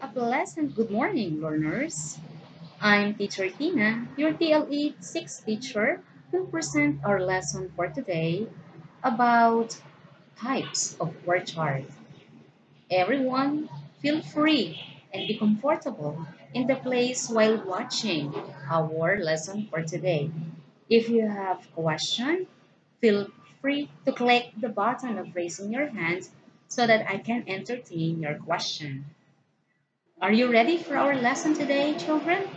A pleasant good morning, learners. I'm Teacher Tina, your T.L.E. 6 teacher, who present our lesson for today about types of word chart. Everyone, feel free and be comfortable in the place while watching our lesson for today. If you have question, feel free to click the button of raising your hand so that I can entertain your question. Are you ready for our lesson today, children?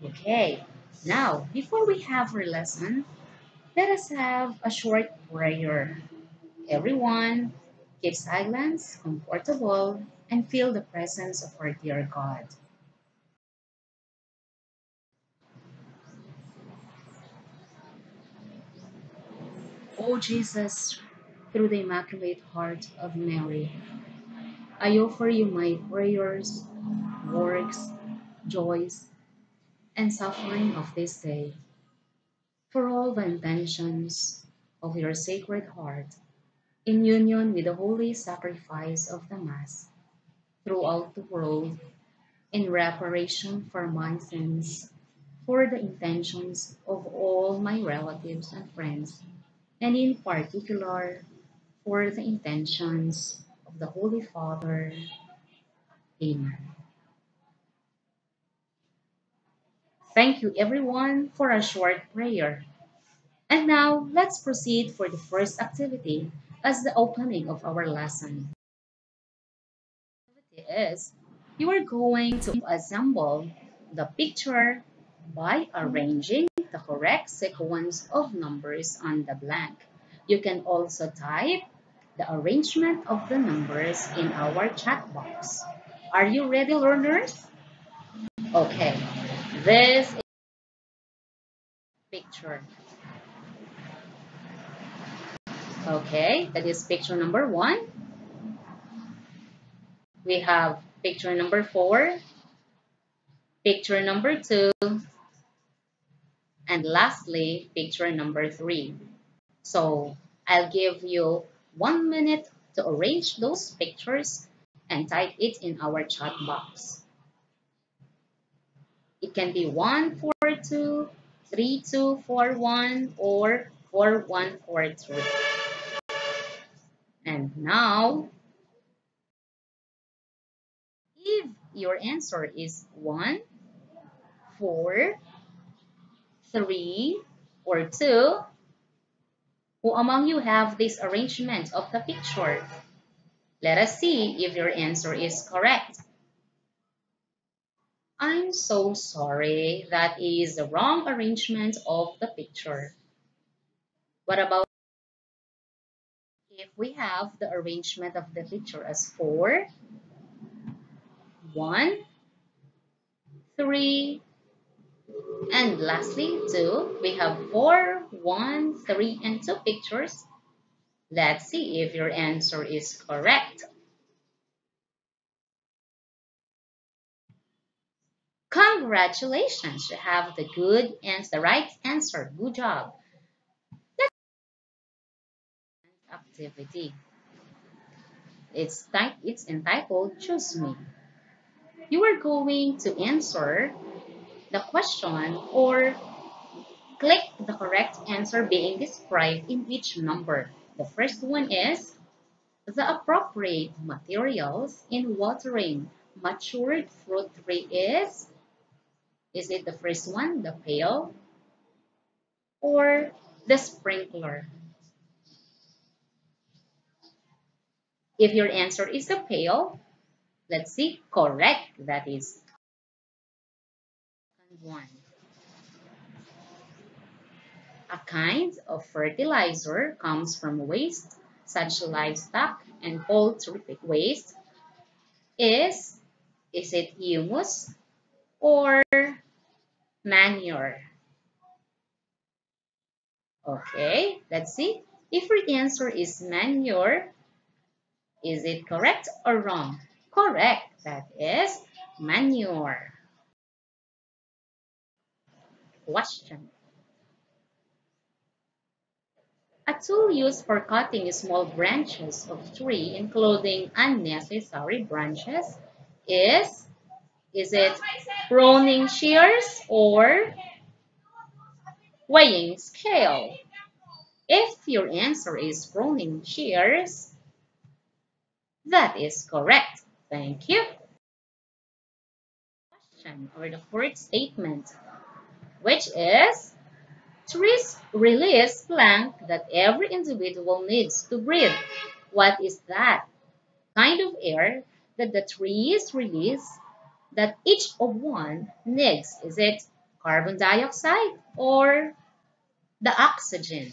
Okay. Now, before we have our lesson, let us have a short prayer. Everyone, keep silence, comfortable, and feel the presence of our dear God. Oh Jesus, through the Immaculate Heart of Mary, I offer you my prayers, works, joys, and suffering of this day, for all the intentions of your Sacred Heart, in union with the holy sacrifice of the Mass throughout the world, in reparation for my sins, for the intentions of all my relatives and friends, and in particular for the intentions of the Holy Father. Amen. Thank you everyone for a short prayer. And now let's proceed for the first activity as the opening of our lesson. Is you are going to assemble the picture by arranging the correct sequence of numbers on the blank. You can also type the arrangement of the numbers in our chat box. Are you ready, learners? Okay, this is picture. Okay, that is picture number 1. We have picture number 4, picture number 2, and lastly, picture number 3. So I'll give you 1 minute to arrange those pictures and type it in our chat box. It can be 142, 3241, or 4143. And now, if your answer is 1, 4, 3, or 2, who among you have this arrangement of the picture? Let us see if your answer is correct. I'm so sorry, that is the wrong arrangement of the picture. What about if we have the arrangement of the picture as 4, 1, 3, and lastly 2? We have 4, 1, 3, and 2 pictures. Let's see if your answer is correct. Congratulations, you have the good and the right answer. Good job. Activity. It's entitled Choose Me. You are going to answer the question or click the correct answer being described in each number. The first one is the appropriate materials in watering matured fruit tree is it the first one, the pail, or the sprinkler? If your answer is the pail, let's see, correct, that is one. A kind of fertilizer comes from waste, such livestock and poultry waste. Is is it humus or manure? Okay, let's see. If your answer is manure, is it correct or wrong? Correct, that is manure. Question. A tool used for cutting small branches of tree, including unnecessary branches, is is it pruning shears or weighing scale? If your answer is pruning shears, that is correct. Thank you. Question or the fourth statement, which is trees release plank that every individual needs to breathe. What is that kind of air that the trees release that each of one needs? Is it carbon dioxide or the oxygen?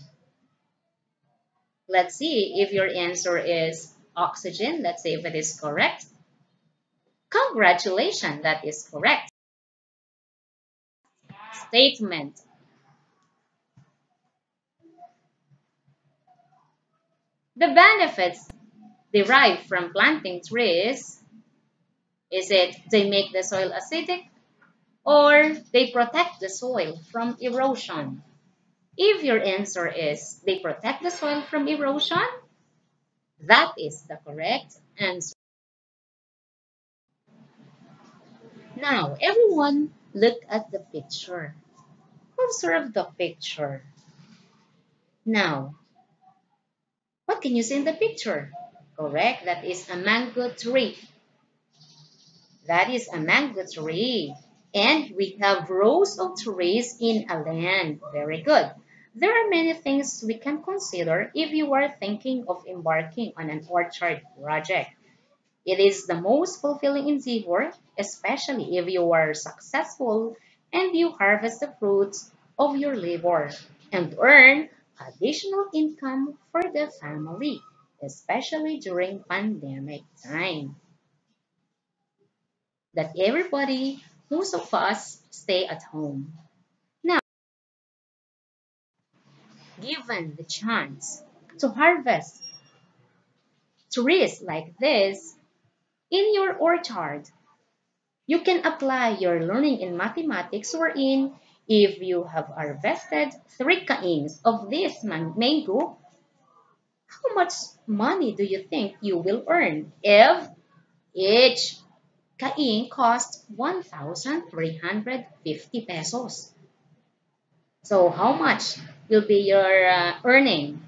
Let's see if your answer is oxygen. Let's see if it is correct. Congratulations, that is correct. Statement. The benefits derived from planting trees, is it they make the soil acidic or they protect the soil from erosion? If your answer is they protect the soil from erosion, that is the correct answer. Now, everyone look at the picture. Observe the picture. Now, what can you see in the picture? Correct, that is a mango tree. That is a mango tree. And we have rows of trees in a land. Very good. There are many things we can consider if you are thinking of embarking on an orchard project. It is the most fulfilling endeavor, especially if you are successful and you harvest the fruits of your labor and earn additional income for the family, especially during pandemic time. That everybody, most of us, stay at home. Now, given the chance to harvest trees like this in your orchard, you can apply your learning in mathematics wherein if you have harvested 3 canes of this mango, how much money do you think you will earn if each cane costs 1,350 pesos? So how much will be your earning?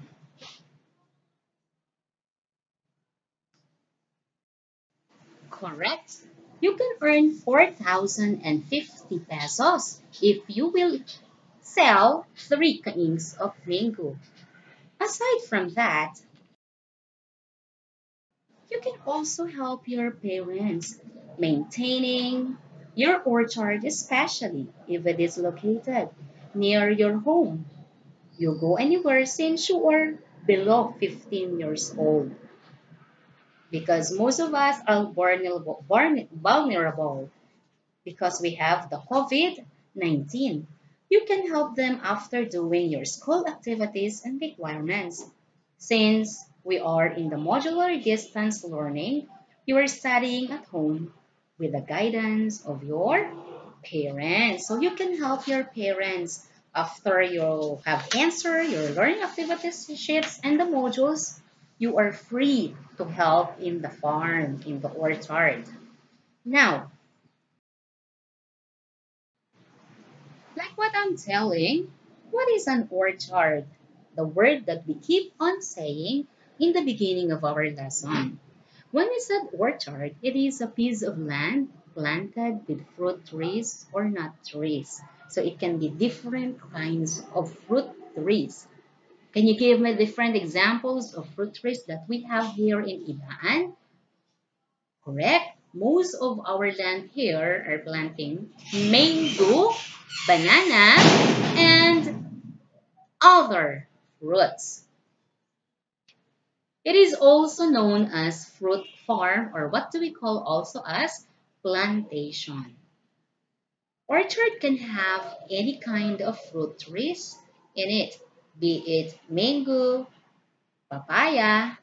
Correct. You can earn 4,050 pesos if you will sell 3 canes of mango. Aside from that, you can also help your parents maintaining your orchard, especially if it is located near your home. You go anywhere since you are below 15 years old because most of us are vulnerable because we have the COVID-19. You can help them after doing your school activities and requirements. Since we are in the modular distance learning, you are studying at home with the guidance of your parents. So you can help your parents after you have answered your learning activities sheets and the modules. You are free to help in the farm, in the orchard. Now, like what I'm telling, what is an orchard? The word that we keep on saying in the beginning of our lesson. When we said orchard, it is a piece of land planted with fruit trees or nut trees. So it can be different kinds of fruit trees. Can you give me different examples of fruit trees that we have here in Iban? Correct. Most of our land here are planting mango, banana, and other fruits. It is also known as fruit farm or what do we call also as plantation. Orchard can have any kind of fruit trees in it, be it mango, papaya.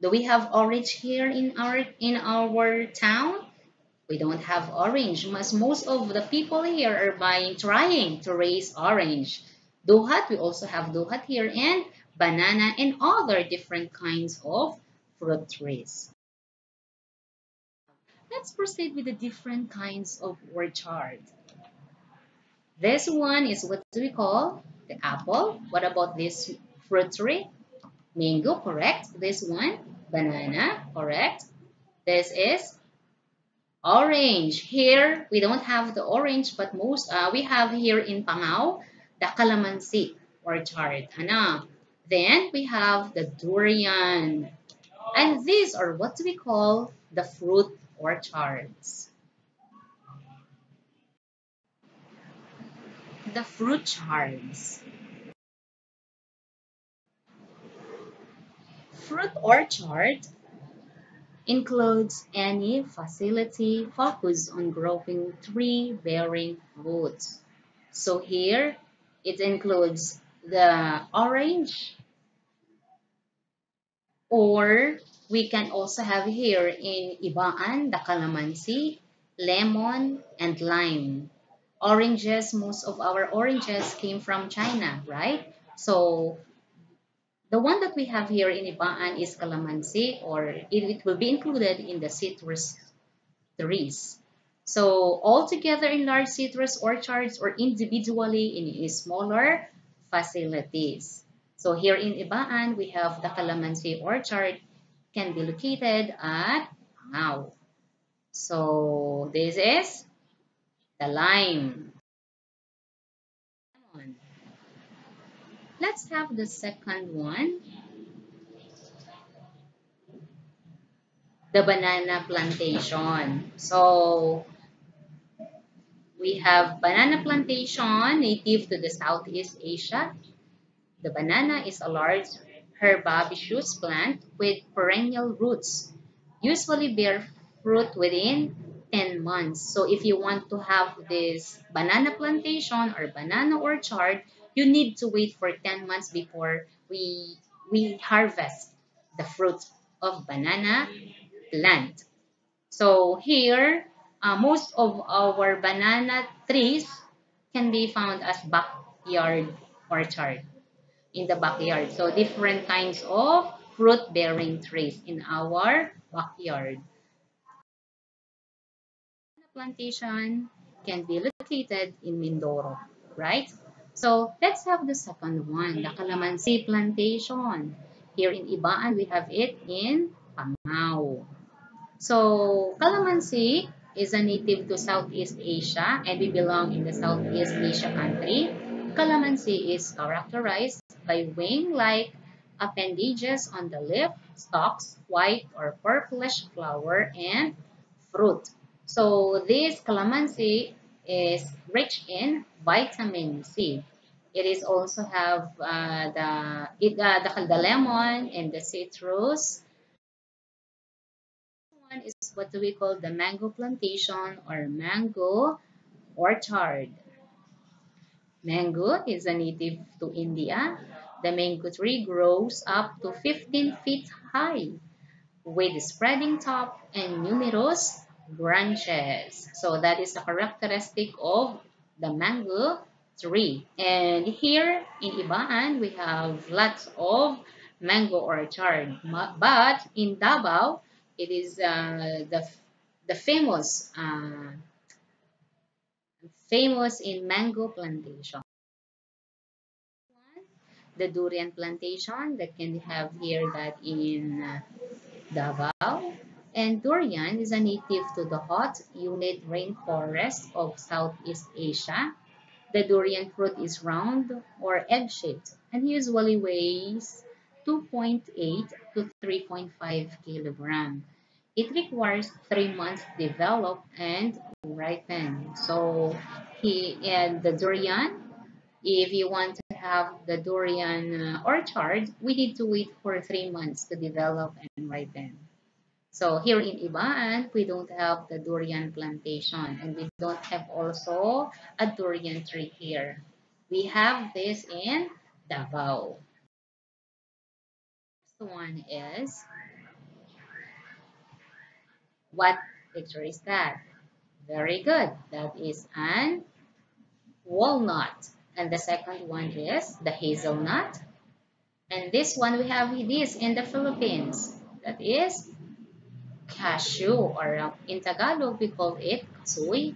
Do we have orange here in our town? We don't have orange, but most of the people here are trying to raise orange. Duhat, we also have duhat here, and banana and other different kinds of fruit trees. let's proceed with the different kinds of orchard. This one is what we call the apple. What about this fruit tree? Mango, correct. This one, banana, correct. This is orange. Here, we don't have the orange, but most we have here in Pangao, the calamansi orchard. Ano? Then we have the durian. And these are what we call the fruit orchards. The fruit chards. Fruit orchard includes any facility focused on growing tree-bearing fruits. So here, it includes the orange, or we can also have here in Ibaan, the calamansi, lemon, and lime. Oranges, most of our oranges came from China, right? So the one that we have here in Ibaan is calamansi, or it will be included in the citrus trees. So all together in large citrus orchards or individually in smaller facilities. So here in Ibaan, we have the calamansi orchard can be located at Pangao. So this is the lime. Let's have the second one, the banana plantation. So we have banana plantation native to the Southeast Asia. The banana is a large herbaceous plant with perennial roots, usually bear fruit within 10 months. So if you want to have this banana plantation or banana orchard, you need to wait for 10 months before we harvest the fruit of banana plant. So here, most of our banana trees can be found as backyard orchard in the backyard. So different kinds of fruit-bearing trees in our backyard. Plantation can be located in Mindoro, right? So let's have the second one, the Calamansi plantation. Here in Ibaan, we have it in Pangao. So, calamansi is a native to Southeast Asia and we belong in the Southeast Asia country. Calamansi is characterized by wing-like appendages on the leaf, stalks, white or purplish flower, and fruit. So, this calamansi is rich in vitamin C. It is also have the lemon and the citrus. One is what we call the mango plantation or mango orchard. Mango is a native to India. The mango tree grows up to 15 feet high with spreading top and numerous branches. So that is the characteristic of the mango tree. And here in Ibaan, we have lots of mango orchard. But in Davao, it is the famous in mango plantation. The durian plantation that can have here that in Davao. And durian is a native to the hot, humid rainforest of Southeast Asia. The durian fruit is round or egg-shaped and usually weighs 2.8 to 3.5 kilogram. It requires 3 months to develop and ripen. So the durian, if you want to have the durian orchard, we need to wait for 3 months to develop and ripen. So here in Ibaan, we don't have the durian plantation and we don't have also a durian tree here. We have this in Davao. Next one is, what picture is that? Very good. That is an walnut. And the second one is the hazelnut. And this one we have this in the Philippines. That is cashew, or in Tagalog we call it soy.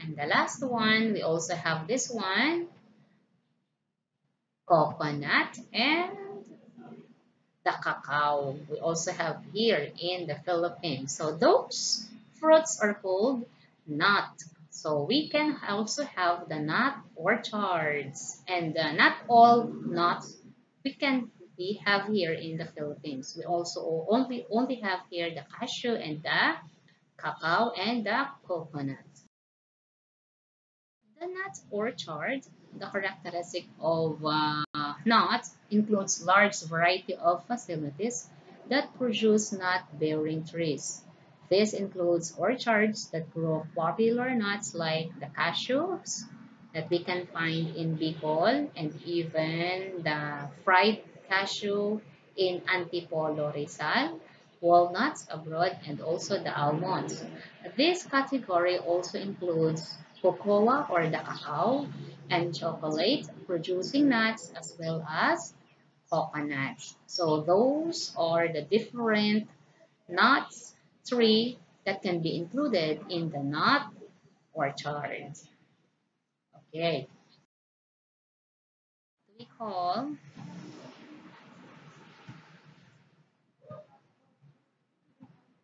And the last one, we also have this one, coconut, and the cacao we also have here in the Philippines. So those fruits are called nut. So we can also have the nut orchards, and not all nuts we can we have here in the Philippines. We also only have here the cashew and the cacao and the coconut. The nut orchard, the characteristic of nuts, includes large variety of facilities that produce nut-bearing trees. This includes orchards that grow popular nuts like the cashews that we can find in Bicol, and even the fried cashew in Antipolo, Rizal, walnuts abroad, and also the almonds. This category also includes cocoa or the cacao and chocolate producing nuts as well as coconuts. So those are the different nuts tree that can be included in the nut orchard. Okay, we call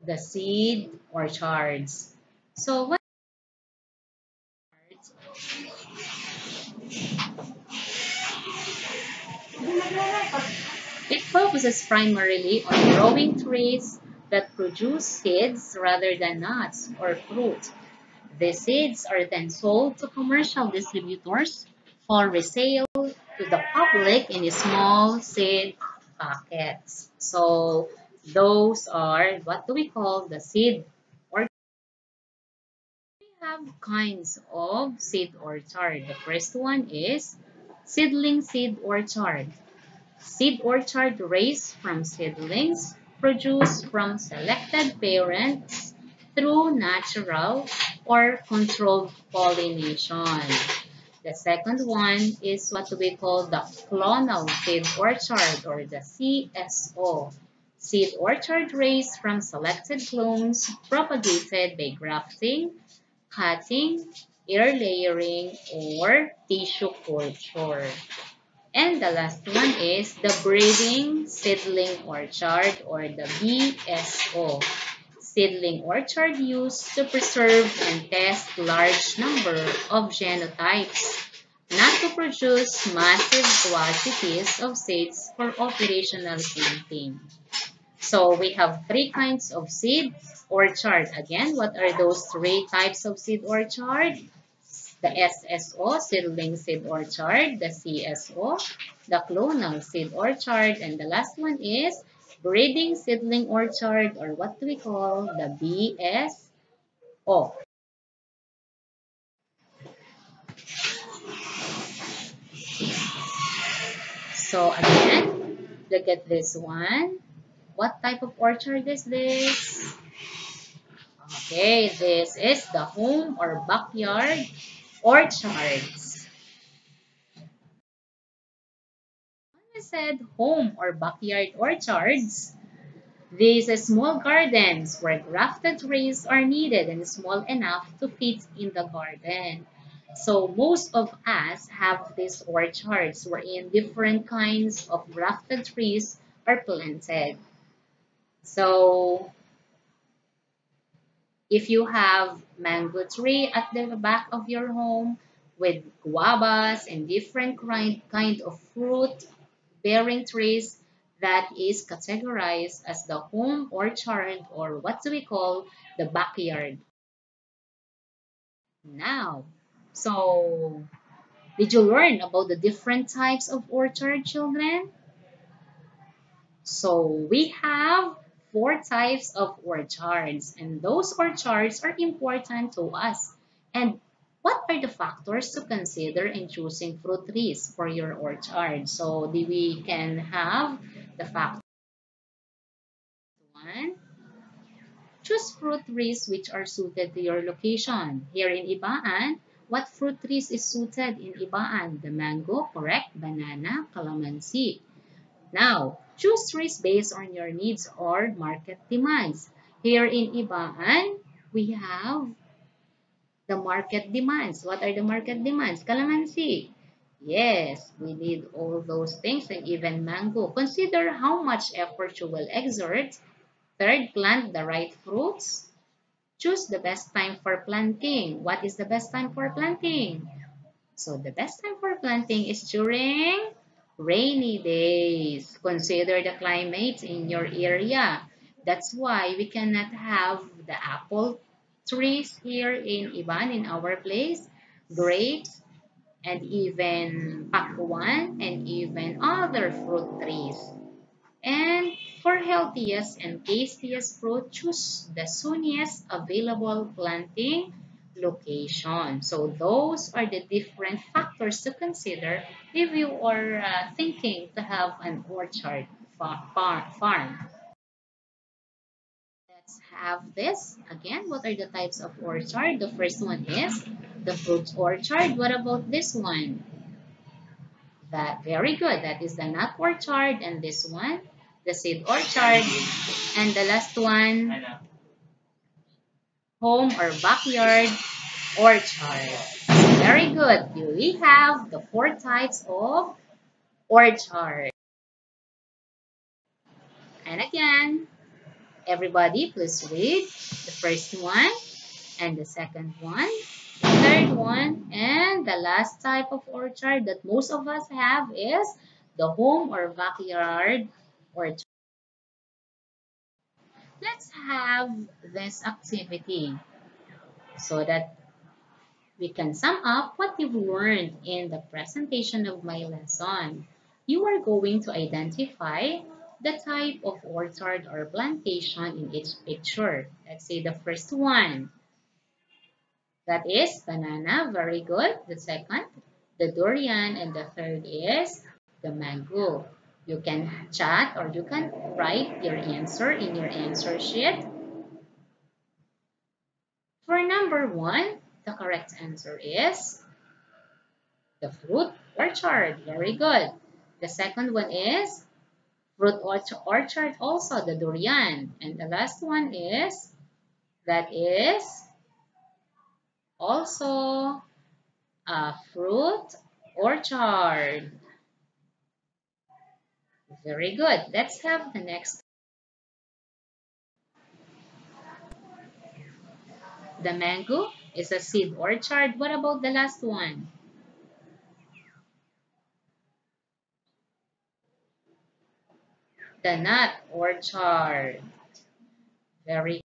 the seed orchards. So what it focuses primarily on growing trees that produce seeds rather than nuts or fruit. The seeds are then sold to commercial distributors for resale to the public in small seed packets. So those are what do we call the seed orchard. We have kinds of seed orchard. The first one is seedling seed orchard. Seed orchard raised from seedlings produced from selected parents through natural or controlled pollination. The second one is what we call the clonal seed orchard, or the CSO. Seed orchard raised from selected clones propagated by grafting, cutting, air layering, or tissue culture. And the last one is the breeding seedling orchard, or the BSO. Seedling orchard used to preserve and test large number of genotypes, not to produce massive quantities of seeds for operational planting. So we have three kinds of seed orchard. Again, what are those three types of seed orchard? The SSO, seedling seed orchard, the CSO, the clonal seed orchard, and the last one is breeding seedling orchard, or what do we call the BSO. So again, look at this one. What type of orchard is this? Okay, this is the home or backyard orchards. When we said home or backyard orchards, these are small gardens where grafted trees are needed and small enough to fit in the garden. So most of us have these orchards wherein different kinds of grafted trees are planted. So if you have mango tree at the back of your home with guavas and different kind of fruit bearing trees, that is categorized as the home orchard, or what do we call the backyard. Now, so did you learn about the different types of orchard, children? So we have four types of orchards, and those orchards are important to us. And what are the factors to consider in choosing fruit trees for your orchard? So we can have the factor one, choose fruit trees which are suited to your location. Here in Ibaan, what fruit trees is suited in Ibaan? The mango, correct? Banana, calamansi. Now, choose trees based on your needs or market demands. Here in Ibaan, we have the market demands. What are the market demands? Calamansi. Yes, we need all those things and even mango. Consider how much effort you will exert. Third, plant the right fruits. Choose the best time for planting. What is the best time for planting? So the best time for planting is during rainy days. Consider the climate in your area. That's why we cannot have the apple trees here in Iban, in our place, grapes, and even pakwan, and even other fruit trees. And for healthiest and tastiest fruit, choose the soonest available planting location. So those are the different factors to consider if you are thinking to have an orchard farm. Let's have this. Again, what are the types of orchard? The first one is the fruit orchard. What about this one? That very good. That is the nut orchard, and this one, the seed orchard, and the last one, home or backyard orchard. Very good. We have the four types of orchard. And again, everybody, please read the first one and the second one, the third one, and the last type of orchard that most of us have is the home or backyard orchard. Let's have this activity so that we can sum up what you've learned in the presentation of my lesson. You are going to identify the type of orchard or plantation in each picture. Let's say the first one. That is banana, very good. The second, the durian, and the third is the mango. You can chat or you can write your answer in your answer sheet. For number one, the correct answer is the fruit orchard. Very good. The second one is fruit orchard, also the durian. And the last one is, that is also a fruit orchard. Very good. Let's have the next. The mango is a seed orchard. What about the last one? The nut orchard. Very.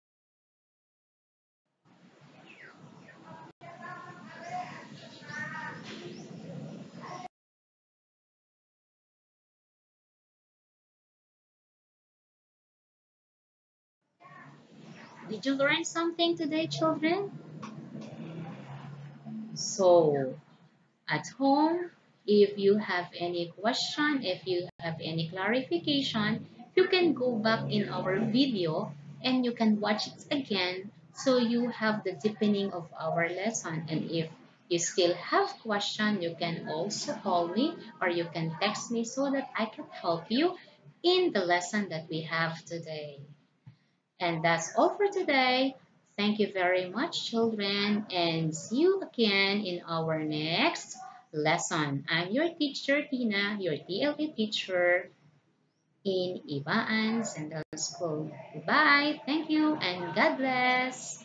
Did you learn something today, children? So, at home, if you have any question, if you have any clarification, you can go back in our video and you can watch it again so you have the deepening of our lesson. And if you still have question, you can also call me or you can text me so that I can help you in the lesson that we have today. And that's all for today. Thank you very much, children, and see you again in our next lesson. I'm your teacher, Tina, your T.L.E teacher in Ibaan Central School. Goodbye, thank you, and God bless.